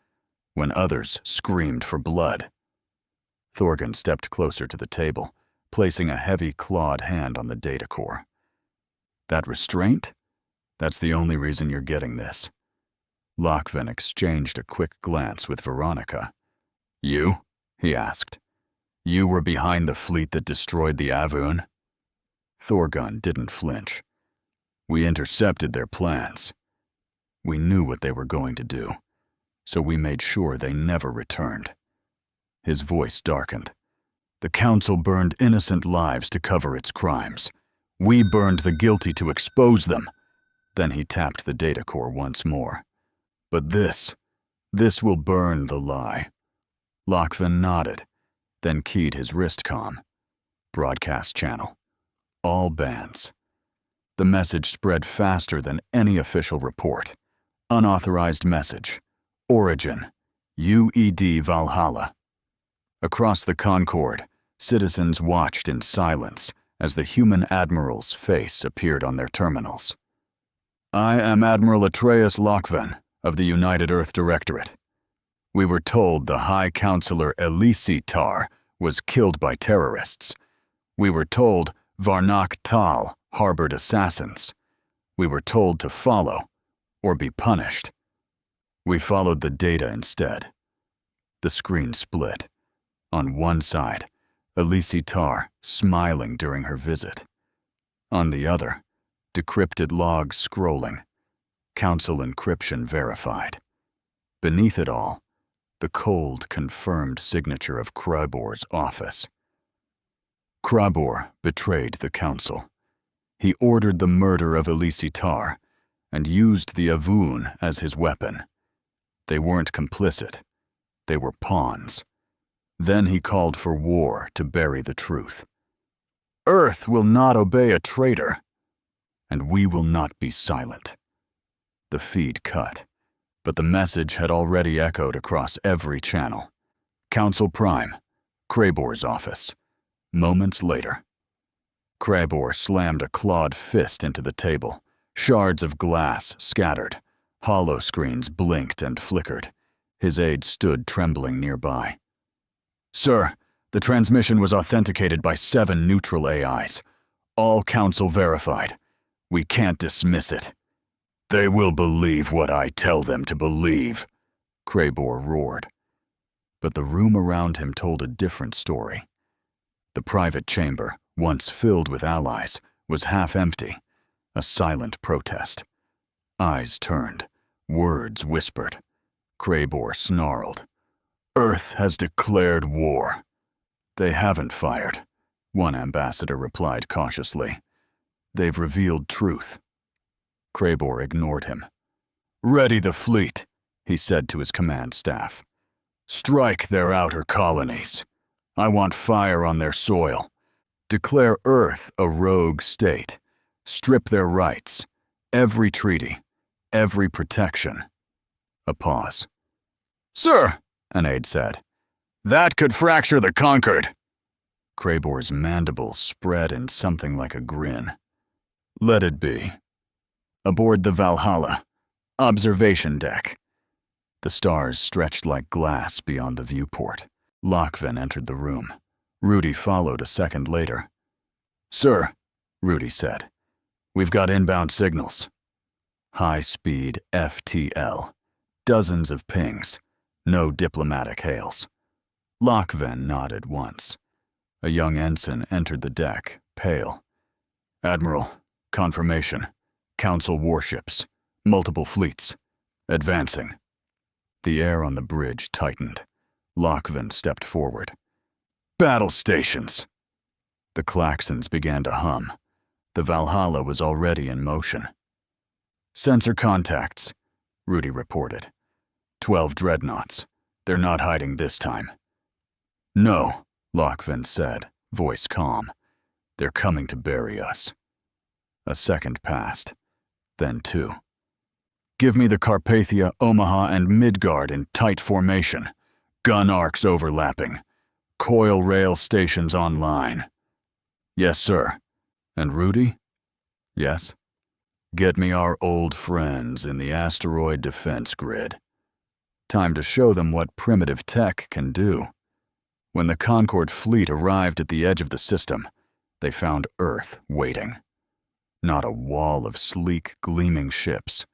when others screamed for blood." Thorgun stepped closer to the table, placing a heavy clawed hand on the data core. "That restraint? That's the only reason you're getting this." Lochvin exchanged a quick glance with Veronica. "You?" he asked. "You were behind the fleet that destroyed the Avun?" Thorgun didn't flinch. "We intercepted their plans. We knew what they were going to do, so we made sure they never returned." His voice darkened. The Council burned innocent lives to cover its crimes. We burned the guilty to expose them. Then he tapped the data core once more. But this will burn the lie. Lochvin nodded, then keyed his wrist comm. Broadcast channel. All bands. The message spread faster than any official report. Unauthorized message. Origin. UED Valhalla. Across the Concord, citizens watched in silence as the human admiral's face appeared on their terminals. I am Admiral Atreus Lochvin of the United Earth Directorate. We were told the High Counselor Elisi Tar was killed by terrorists. We were told Varnak Tal harbored assassins. We were told to follow or be punished. We followed the data instead. The screen split. On one side, Elisi Tar smiling during her visit. On the other, decrypted logs scrolling. Council encryption verified. Beneath it all, the cold, confirmed signature of Krebor's office. Krebor betrayed the Council. He ordered the murder of Elisi Tar and used the Avun as his weapon. They weren't complicit. They were pawns. Then he called for war to bury the truth. Earth will not obey a traitor, and we will not be silent. The feed cut, but the message had already echoed across every channel. Council Prime, Krebor's office. Moments later. Krebor slammed a clawed fist into the table. Shards of glass scattered. Hollow screens blinked and flickered. His aide stood trembling nearby. Sir, the transmission was authenticated by 7 neutral AIs. All Council verified. We can't dismiss it. They will believe what I tell them to believe, Krebor roared. But the room around him told a different story. The private chamber, once filled with allies, was half empty, a silent protest. Eyes turned, words whispered. Krebor snarled. Earth has declared war. They haven't fired, one ambassador replied cautiously. They've revealed truth. Krebor ignored him. Ready the fleet, he said to his command staff. Strike their outer colonies. I want fire on their soil. Declare Earth a rogue state. Strip their rights. Every treaty. Every protection. A pause. Sir, an aide said. That could fracture the Concord. Krebor's mandibles spread in something like a grin. Let it be. Aboard the Valhalla. Observation deck. The stars stretched like glass beyond the viewport. Lochvin entered the room. Rudy followed a second later. Sir, Rudy said, we've got inbound signals. High-speed FTL. Dozens of pings. No diplomatic hails. Lochvin nodded once. A young ensign entered the deck, pale. Admiral, confirmation. Council warships. Multiple fleets. Advancing. The air on the bridge tightened. Lochvin stepped forward. Battle stations! The klaxons began to hum. The Valhalla was already in motion. Sensor contacts, Rudy reported. 12 dreadnoughts. They're not hiding this time. No, Lochvin said, voice calm. They're coming to bury us. A second passed. Then 2. Give me the Carpathia, Omaha, and Midgard in tight formation. Gun arcs overlapping. Coil rail stations online. Yes, sir. And Rudy? Yes. Get me our old friends in the asteroid defense grid. Time to show them what primitive tech can do. When the Concord fleet arrived at the edge of the system, they found Earth waiting. Not a wall of sleek, gleaming ships.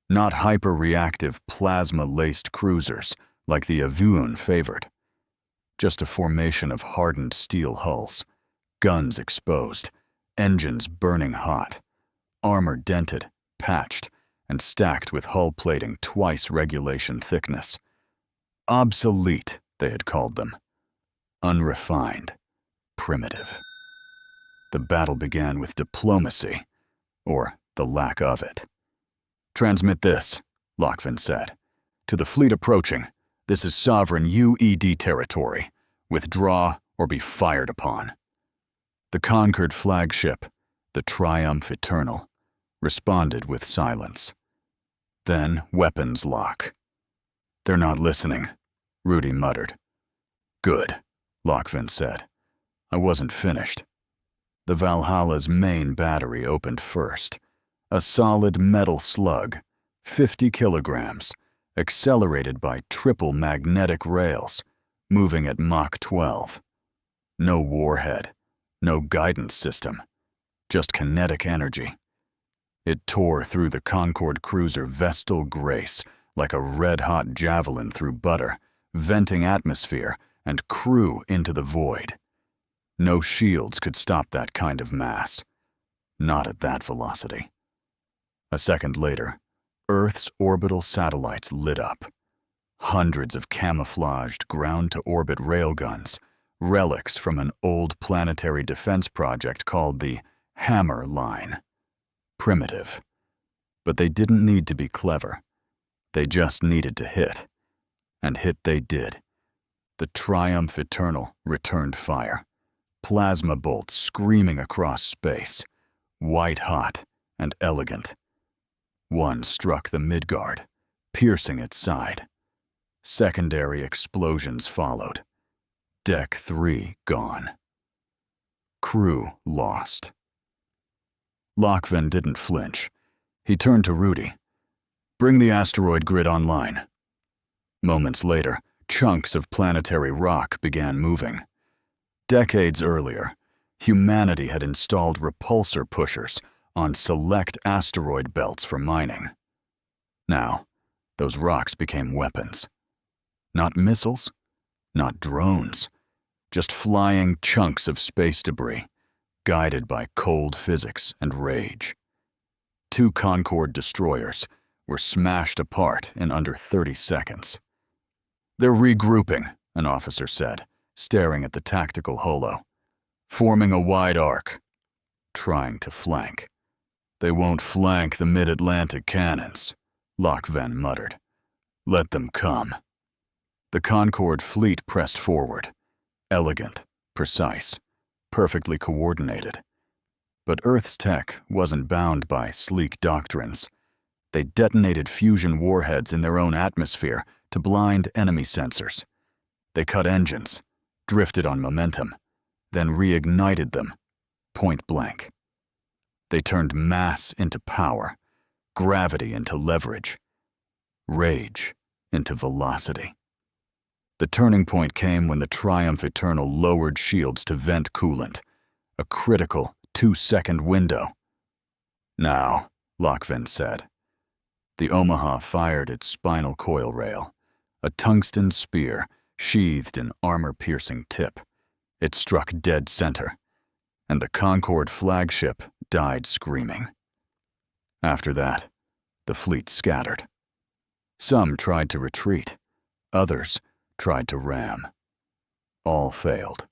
Not hyper-reactive, plasma-laced cruisers like the Avun favored. Just a formation of hardened steel hulls, guns exposed, engines burning hot, armor dented, patched, and stacked with hull plating twice regulation thickness. Obsolete, they had called them. Unrefined, primitive. The battle began with diplomacy, or the lack of it. "Transmit this," Lochvin said. "To the fleet approaching, this is sovereign UED territory. Withdraw or be fired upon." The conquered flagship, the Triumph Eternal, responded with silence. Then weapons lock. "They're not listening," Rudy muttered. "Good," Lochvin said. "I wasn't finished." The Valhalla's main battery opened first. A solid metal slug, 50 kilograms, accelerated by triple magnetic rails, moving at Mach 12. No warhead, no guidance system, just kinetic energy. It tore through the Concorde cruiser Vestal Grace like a red-hot javelin through butter, venting atmosphere and crew into the void. No shields could stop that kind of mass. Not at that velocity. A second later, Earth's orbital satellites lit up. Hundreds of camouflaged ground-to-orbit railguns, relics from an old planetary defense project called the Hammer Line. Primitive. But they didn't need to be clever. They just needed to hit. And hit they did. The Triumph Eternal returned fire. Plasma bolts screaming across space, white-hot and elegant. One struck the Midgard, piercing its side. Secondary explosions followed. Deck 3 gone. Crew lost. Lochvin didn't flinch. He turned to Rudy. "Bring the asteroid grid online." Moments later, chunks of planetary rock began moving. Decades earlier, humanity had installed repulsor pushers on select asteroid belts for mining. Now, those rocks became weapons. Not missiles, not drones, just flying chunks of space debris, guided by cold physics and rage. 2 Concorde destroyers were smashed apart in under 30 seconds. "They're regrouping," an officer said, staring at the tactical holo. "Forming a wide arc. Trying to flank." "They won't flank the mid-Atlantic cannons," Lochvin muttered. "Let them come." The Concorde fleet pressed forward. Elegant, precise, perfectly coordinated. But Earth's tech wasn't bound by sleek doctrines. They detonated fusion warheads in their own atmosphere to blind enemy sensors. They cut engines, drifted on momentum, then reignited them, point blank. They turned mass into power, gravity into leverage, rage into velocity. The turning point came when the Triumph Eternal lowered shields to vent coolant, a critical 2-second window. "Now," Lochvin said. The Omaha fired its spinal coil rail, a tungsten spear sheathed in armor-piercing tip. It struck dead center, and the Concorde flagship died screaming. After that, the fleet scattered. Some tried to retreat, others tried to ram. All failed.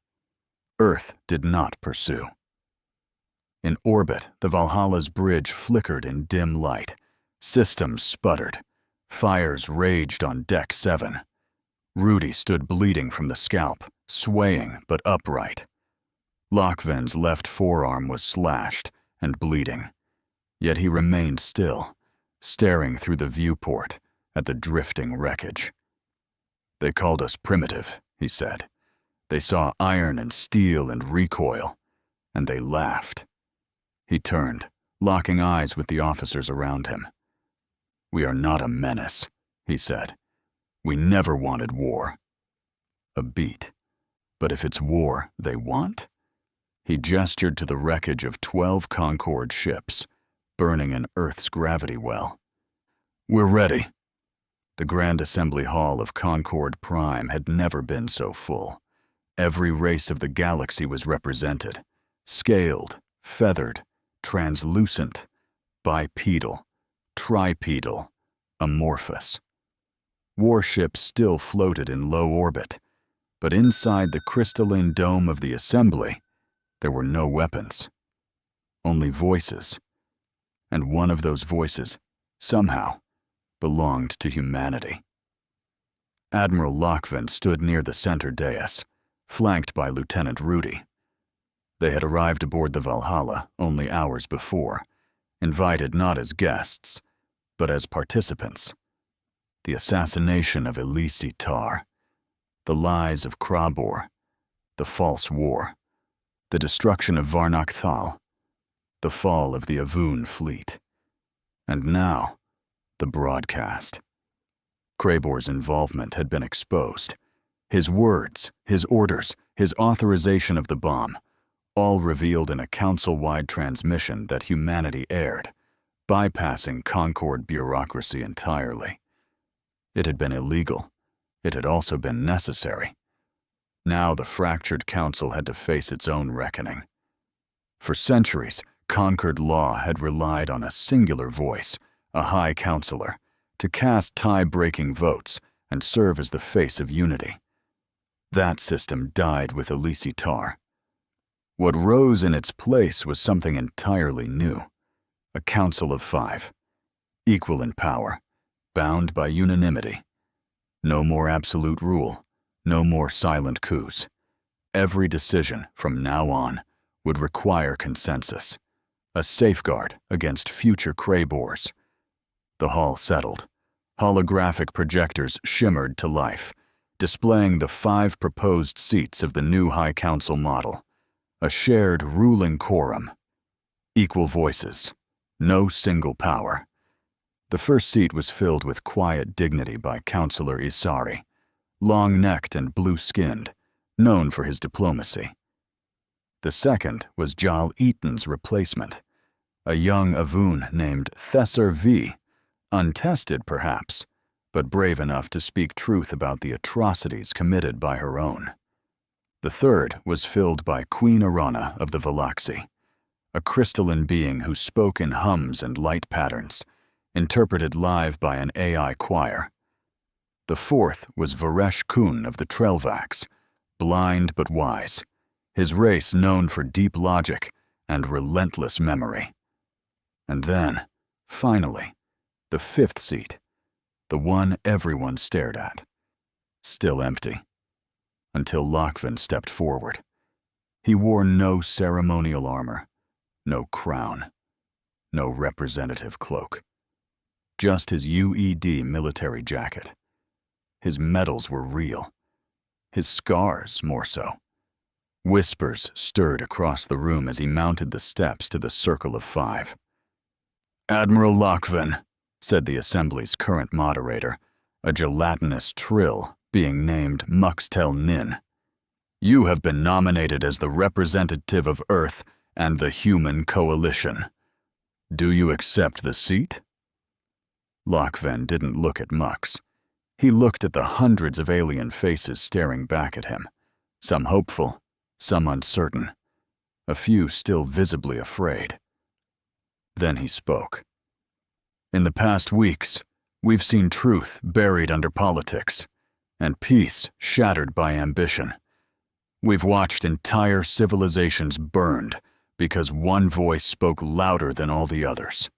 Earth did not pursue. In orbit, the Valhalla's bridge flickered in dim light. Systems sputtered. Fires raged on Deck 7. Rudy stood bleeding from the scalp, swaying but upright. Lochvin's left forearm was slashed and bleeding, yet he remained still, staring through the viewport at the drifting wreckage. "They called us primitive," he said. "They saw iron and steel and recoil, and they laughed." He turned, locking eyes with the officers around him. "We are not a menace," he said. "We never wanted war." A beat. But if it's war they want? He gestured to the wreckage of 12 Concorde ships, burning in Earth's gravity well. "We're ready." The Grand Assembly Hall of Concorde Prime had never been so full. Every race of the galaxy was represented. Scaled, feathered, translucent, bipedal, tripedal, amorphous. Warships still floated in low orbit. But inside the crystalline dome of the assembly, there were no weapons, only voices. And one of those voices, somehow, belonged to humanity. Admiral Lochvin stood near the center dais, flanked by Lieutenant Rudy. They had arrived aboard the Valhalla only hours before, invited not as guests, but as participants. The assassination of Elise Tar, the lies of Krabor, the false war, the destruction of Varnak Thal, the fall of the Avun fleet, and now, the broadcast. Krabor's involvement had been exposed. His words, his orders, his authorization of the bomb, all revealed in a council-wide transmission that humanity aired, bypassing Concord bureaucracy entirely. It had been illegal. It had also been necessary. Now the fractured council had to face its own reckoning. For centuries, Concord law had relied on a singular voice, a high counselor, to cast tie-breaking votes and serve as the face of unity. That system died with Elise Tar. What rose in its place was something entirely new. A council of 5, equal in power, bound by unanimity. No more absolute rule, no more silent coups. Every decision from now on would require consensus, a safeguard against future Krabors. The hall settled. Holographic projectors shimmered to life, displaying the 5 proposed seats of the new High Council model. A shared ruling quorum. Equal voices. No single power. The first seat was filled with quiet dignity by Councillor Isari, long-necked and blue-skinned, known for his diplomacy. The second was Jal Eaton's replacement, a young Avun named Thesser V, untested perhaps, but brave enough to speak truth about the atrocities committed by her own. The third was filled by Queen Arana of the Valaxi, a crystalline being who spoke in hums and light patterns, interpreted live by an AI choir. The fourth was Varesh Kun of the Trelvax, blind but wise, his race known for deep logic and relentless memory. And then, finally, the fifth seat, the one everyone stared at, still empty, until Lochvin stepped forward. He wore no ceremonial armor, no crown, no representative cloak, just his UED military jacket. His medals were real, his scars more so. Whispers stirred across the room as he mounted the steps to the Circle of 5. "Admiral Lochvin," said the Assembly's current moderator, a gelatinous trill being named Muxtel Nin. "You have been nominated as the representative of Earth and the Human Coalition. Do you accept the seat?" Lochvin didn't look at Mux. He looked at the hundreds of alien faces staring back at him, some hopeful, some uncertain, a few still visibly afraid. Then he spoke. "In the past weeks, we've seen truth buried under politics, and peace shattered by ambition. We've watched entire civilizations burned because one voice spoke louder than all the others."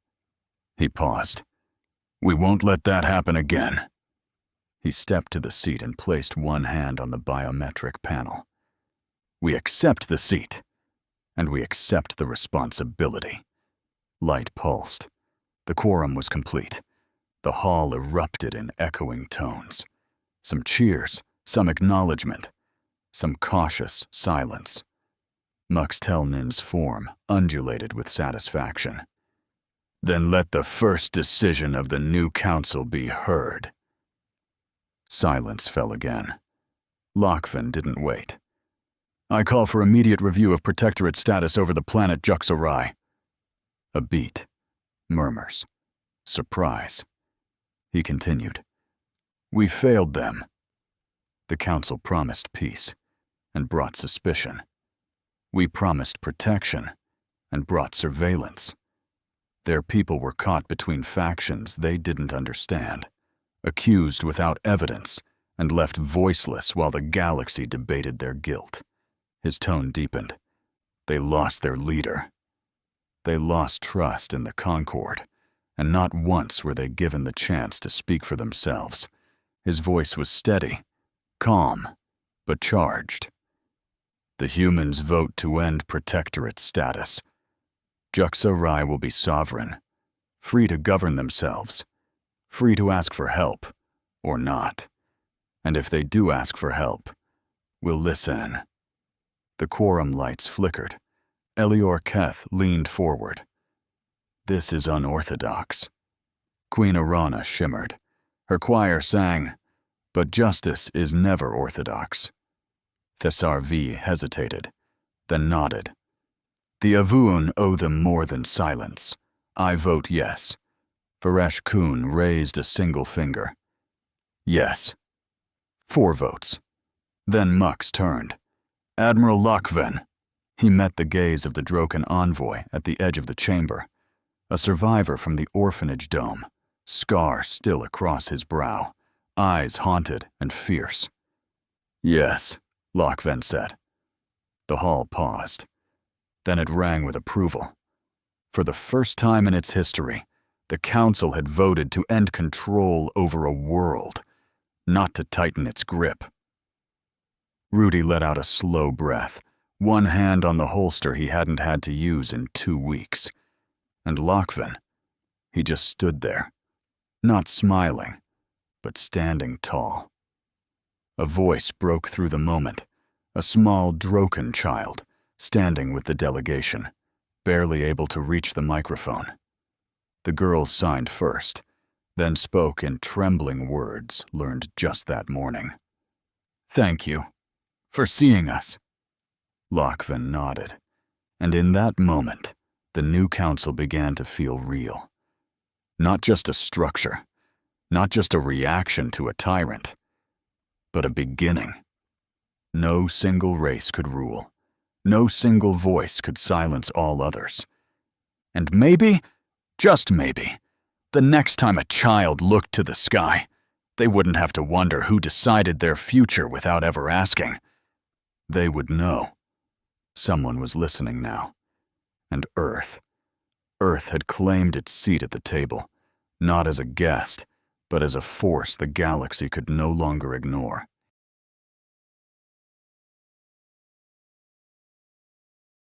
He paused. "We won't let that happen again." He stepped to the seat and placed one hand on the biometric panel. "We accept the seat, and we accept the responsibility." Light pulsed. The quorum was complete. The hall erupted in echoing tones. Some cheers, some acknowledgement, some cautious silence. Muxtel Nin's form undulated with satisfaction. "Then let the first decision of the new council be heard." Silence fell again. Lochvin didn't wait. "I call for immediate review of protectorate status over the planet Juxarai." A beat. Murmurs. Surprise. He continued. "We failed them." The council promised peace and brought suspicion. We promised protection and brought surveillance. Their people were caught between factions they didn't understand, accused without evidence, and left voiceless while the galaxy debated their guilt. His tone deepened. They lost their leader. They lost trust in the Concord, and not once were they given the chance to speak for themselves. His voice was steady, calm, but charged. The humans vote to end protectorate status. Juxa-Rai will be sovereign, free to govern themselves, free to ask for help, or not. And if they do ask for help, we'll listen. The quorum lights flickered. Elior Keth leaned forward. This is unorthodox. Queen Arana shimmered. Her choir sang, but justice is never orthodox. Thessar V hesitated, then nodded. The Avuun owe them more than silence. I vote yes. Varesh Kun raised a single finger. Yes. 4 votes. Then Mux turned. Admiral Lokven. He met the gaze of the Droken envoy at the edge of the chamber, a survivor from the orphanage dome, scar still across his brow, eyes haunted and fierce. Yes, Lokven said. The hall paused. Then it rang with approval. For the first time in its history, the Council had voted to end control over a world, not to tighten its grip. Rudy let out a slow breath, one hand on the holster he hadn't had to use in 2 weeks. And Lokven, he just stood there, not smiling, but standing tall. A voice broke through the moment, a small Droken child, standing with the delegation, barely able to reach the microphone. The girls signed first, then spoke in trembling words learned just that morning. Thank you for seeing us. Lokven nodded, and in that moment, the new council began to feel real. Not just a structure, not just a reaction to a tyrant, but a beginning. No single race could rule. No single voice could silence all others. And maybe, just maybe, the next time a child looked to the sky, they wouldn't have to wonder who decided their future without ever asking. They would know. Someone was listening now. And Earth had claimed its seat at the table, not as a guest, but as a force the galaxy could no longer ignore.